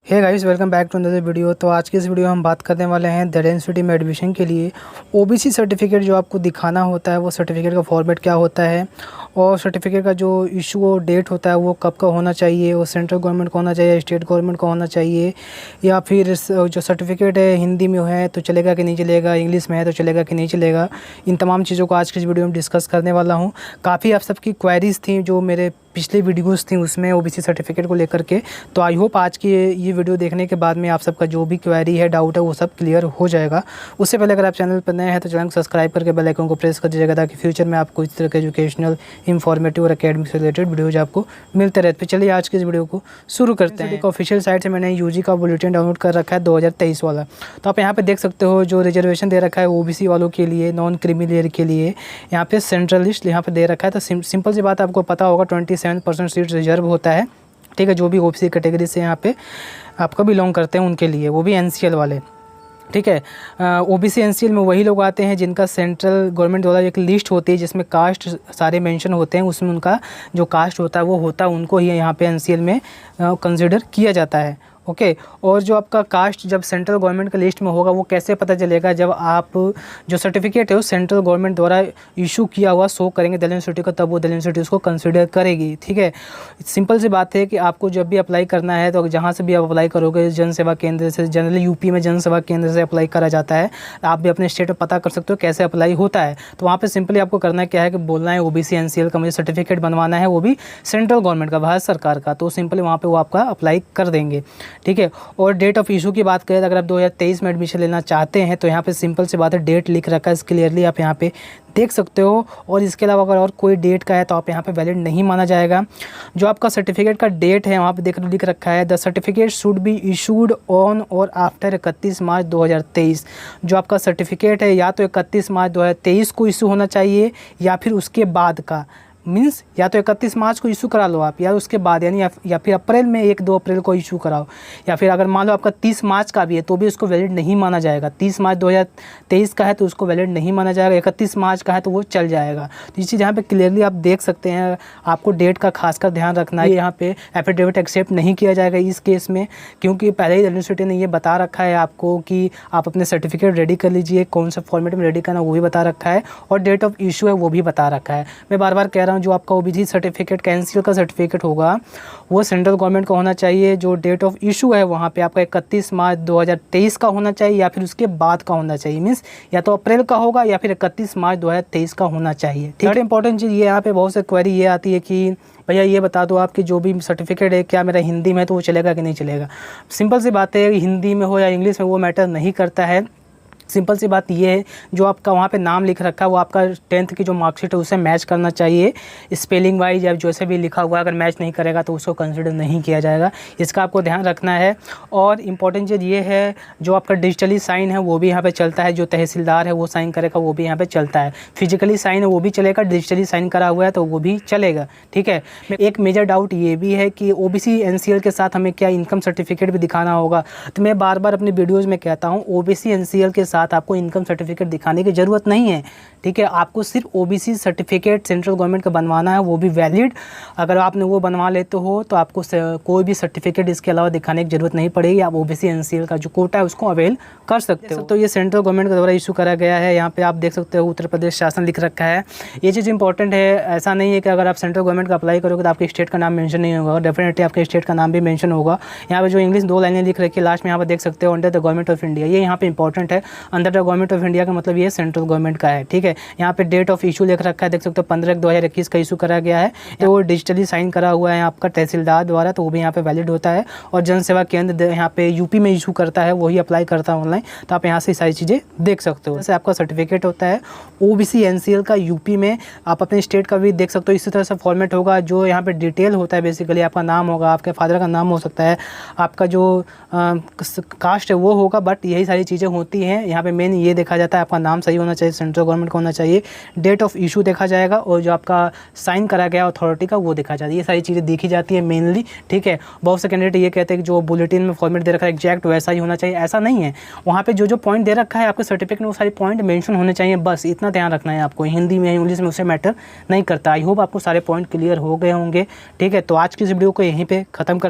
Hey guys, welcome back to another video. तो आज की इस वीडियो में हम बात करने वाले हैं द यूनिवर्सिटी में एडमिशन के लिए ओबीसी सर्टिफिकेट जो आपको दिखाना होता है वो सर्टिफिकेट का फॉर्मेट क्या होता है और सर्टिफिकेट का जो इशू और डेट होता है वो कब का होना चाहिए, वो सेंट्रल गवर्नमेंट का होना चाहिए, स्टेट गवर्नमेंट का होना चाहिए, या फिर जो सर्टिफिकेट है हिंदी में है तो चलेगा कि नहीं चलेगा, इंग्लिश में है तो चलेगा कि नहीं चलेगा। इन तमाम चीज़ों को आज की इस वीडियो में डिस्कस करने वाला हूँ। काफ़ी आप सबकी क्वेरीज़ थी जो मेरे पिछले वीडियोस थी उसमें ओबीसी सर्टिफिकेट को लेकर के। तो आई होप आज की ये वीडियो देखने के बाद में आप सबका जो भी क्वेरी है, डाउट है, वो सब क्लियर हो जाएगा। उससे पहले अगर आप चैनल पर नए हैं तो चैनल को सब्सक्राइब करके बेल आइकन को प्रेस कर दीजिएगा ताकि फ्यूचर में आपको इस तरह के एजुकेशनल, इंफॉर्मेटिव और एकेडमिक से रिलेटेड वीडियोज आपको मिलते रहते। तो चलिए आज की इस वीडियो को शुरू करते हैं। ऑफिशियल साइट से मैंने यूजी का बुलेटिन डाउनलोड कर रखा है 2023 वाला। तो आप यहाँ पर देख सकते हो जो रिजर्वेशन दे रखा है ओबीसी वालों के लिए, नॉन क्रीमी लेयर के लिए यहाँ पे सेंट्रल लिस्ट यहाँ पे दे रखा है। तो सिंपल सी बात आपको पता होगा 27% सीट रिजर्व होता है, ठीक है, जो भी ओबीसी कैटेगरी से यहाँ पे आपका बिलोंग करते हैं उनके लिए, वो भी एनसीएल वाले, ठीक है। ओबीसी एनसीएल में वही लोग आते हैं जिनका सेंट्रल गवर्नमेंट द्वारा एक लिस्ट होती है जिसमें कास्ट सारे मेंशन होते हैं, उसमें उनका जो कास्ट होता है वो होता है, उनको ही यहाँ पे एनसीएल में कंसिडर किया जाता है। ओके और जो आपका कास्ट जब सेंट्रल गवर्नमेंट का लिस्ट में होगा वो कैसे पता चलेगा, जब आप जो सर्टिफिकेट है वो सेंट्रल गवर्नमेंट द्वारा इशू किया हुआ शो करेंगे दिल्ली यूनिवर्सिटी को, तब वो दिल्ली यूनिवर्सिटी उसको कंसिडर करेगी, ठीक है। सिंपल सी बात है कि आपको जब भी अप्लाई करना है तो जहाँ से भी आप अप्लाई करोगे, जन सेवा केंद्र से, जनरली यूपी में जन सेवा केंद्र से अप्लाई करा जाता है। आप भी अपने स्टेट में पता कर सकते हो कैसे अप्लाई होता है। तो वहाँ पर सिंपली आपको करना क्या है कि बोलना है ओबीसी एनसीएल का मुझे सर्टिफिकेट बनवाना है, वो भी सेंट्रल गवर्नमेंट का, भारत सरकार का। तो सिंपली वहाँ पर वो आपका अप्लाई कर देंगे, ठीक है। और डेट ऑफ इशू की बात करें तो अगर आप 2023 में एडमिशन लेना चाहते हैं तो यहाँ पे सिंपल सी बात है, डेट लिख रखा है क्लियरली, आप यहाँ पे देख सकते हो। और इसके अलावा अगर और कोई डेट का है तो आप यहाँ पे वैलिड नहीं माना जाएगा। जो आपका सर्टिफिकेट का डेट है वहाँ पे लिख रखा है the certificate should be issued on और आफ्टर 31 मार्च 2023। जो आपका सर्टिफिकेट है या तो 31 मार्च 2023 को इशू होना चाहिए या फिर उसके बाद का, मीन्स या तो 31 मार्च को इशू करा लो आप, या उसके बाद यानी या फिर अप्रैल में 1-2 अप्रैल को इशू कराओ, या फिर अगर मान लो आपका 30 मार्च का भी है तो भी उसको वैलिड नहीं माना जाएगा। 30 मार्च 2023 का है तो उसको वैलिड नहीं माना जाएगा, 31 मार्च का है तो वो चल जाएगा। तो इस चीज़ यहाँ पे क्लियरली आप देख सकते हैं। आपको डेट का खासकर ध्यान रखना है। यहाँ पे एफिडेविट एक्सेप्ट नहीं किया जाएगा इस केस में, क्योंकि पहले ही यूनिवर्सिटी ने ये बता रखा है आपको कि आप अपने सर्टिफिकेट रेडी कर लीजिए, कौन सा फॉर्मेट में रेडी करना वो भी बता रखा है, और डेट ऑफ इशू है वो भी बता रखा है। मैं बार बार कह रहा हूँ जो आपका ओबीसी सर्टिफिकेट कैंसिल का सर्टिफिकेट होगा वो सेंट्रल गवर्नमेंट का होना चाहिए। जो डेट ऑफ इशू है वहाँ पे आपका 31 मार्च 2023 का होना चाहिए या फिर उसके बाद का होना चाहिए, मीन्स या तो अप्रैल का होगा या फिर 31 मार्च 2023 का होना चाहिए। थर्ड इंपॉर्टेंट चीज़ ये यहाँ पे बहुत से क्वेरी ये आती है कि भैया ये बता दो आपकी जो भी सर्टिफिकेट है क्या मेरा हिंदी में है तो वो चलेगा कि नहीं चलेगा। सिंपल सी बात है, हिंदी में हो या इंग्लिश में वो मैटर नहीं करता है। सिंपल सी बात ये है, जो आपका वहाँ पे नाम लिख रखा है वो आपका 10th की जो मार्कशीट है उससे मैच करना चाहिए, स्पेलिंग वाइज या जैसे भी लिखा हुआ है। अगर मैच नहीं करेगा तो उसको कंसिडर नहीं किया जाएगा, इसका आपको ध्यान रखना है। और इम्पॉर्टेंट चीज़ ये है, जो आपका डिजिटली साइन है वो भी यहाँ पे चलता है, जो तहसीलदार है वो साइन करेगा वो भी यहाँ पे चलता है। फिजिकली साइन है वो भी चलेगा, डिजिटली साइन करा हुआ है तो वो भी चलेगा, ठीक है। एक मेजर डाउट ये भी है कि ओबीसी एनसीएल के साथ हमें क्या इनकम सर्टिफिकेट भी दिखाना होगा। तो मैं बार बार अपने वीडियोज़ में कहता हूँ ओबीसी एनसीएल के साथ आपको इनकम सर्टिफिकेट दिखाने की ज़रूरत नहीं है, ठीक है। आपको सिर्फ ओबीसी सर्टिफिकेट सेंट्रल गवर्नमेंट का बनवाना है, वो भी वैलिड। अगर आपने वो बनवा लेते हो तो आपको कोई भी सर्टिफिकेट इसके अलावा दिखाने की ज़रूरत नहीं पड़ेगी। आप ओबीसी एनसीएल का जो कोटा है उसको अवेल कर सकते हो। तो ये सेंट्रल गवर्नमेंट के द्वारा इशू करा गया है। यहाँ पे आप देख सकते हो उत्तर प्रदेश शासन लिख रखा है। ये चीज़ इंपॉर्टेंट है, ऐसा नहीं है कि अगर आप सेंट्रल गवर्नमेंट का अप्लाई करोगे तो आपके स्टेट का नाम मेंशन नहीं होगा, डेफिनेटली आपके स्टेट का नाम भी मेंशन होगा। यहाँ पे जो इंग्लिश 2 लाइनें लिख रखी है लास्ट में, यहाँ पे देख सकते हो under the government of India, ये यहाँ पे इंपॉर्टेंट है। Under the government of India का मतलब ये सेंट्रल गवर्नमेंट का है, ठीक है। यहाँ पे डेट ऑफ इशू लिख रखा है, देख सकते हो 15/2021 का इशू करा गया है। तो वो डिजिटली साइन करा हुआ है आपका तहसीलदार द्वारा, तो वो भी यहाँ पे वैलिड होता है। और जन सेवा केंद्र यहाँ पे यूपी में इशू करता है, वही अप्लाई करता है ऑनलाइन, तो आप यहाँ से सारी चीज़ें देख सकते हो। जैसे आपका सर्टिफिकेट होता है ओबीसी एनसीएल का यूपी में, आप अपने स्टेट का भी देख सकते हो। इसी तरह से फॉर्मेट होगा, जो यहाँ पे डिटेल होता है बेसिकली आपका नाम होगा, आपके फादर का नाम हो सकता है, आपका जो कास्ट है वो होगा, बट यही सारी चीज़ें होती हैं। यहाँ पे मेन ये देखा जाता है आपका नाम सही होना चाहिए, सेंट्रल गवर्नमेंट का होना चाहिए, डेट ऑफ इशू देखा जाएगा, और जो आपका साइन करा गया अथॉरिटी का वो देखा जाता है। ये सारी चीज़ें देखी जाती है मेनली, ठीक है। बहुत से कैंडिडेट ये कहते हैं कि जो बुलेटिन में फॉर्मेट दे रखा है एग्जैक्ट वैसा ही होना चाहिए, ऐसा नहीं है। वहाँ पे जो पॉइंट दे रखा है आपके सर्टिफिकेट में वो सारे पॉइंट मेंशन होने चाहिए, बस इतना ध्यान रखना है आपको। हिंदी में इंग्लिश में उससे मैटर नहीं करता। आई होप आपको सारे पॉइंट क्लियर हो गए होंगे, ठीक है। तो आज की इस वीडियो को यहीं पे ख़त्म कर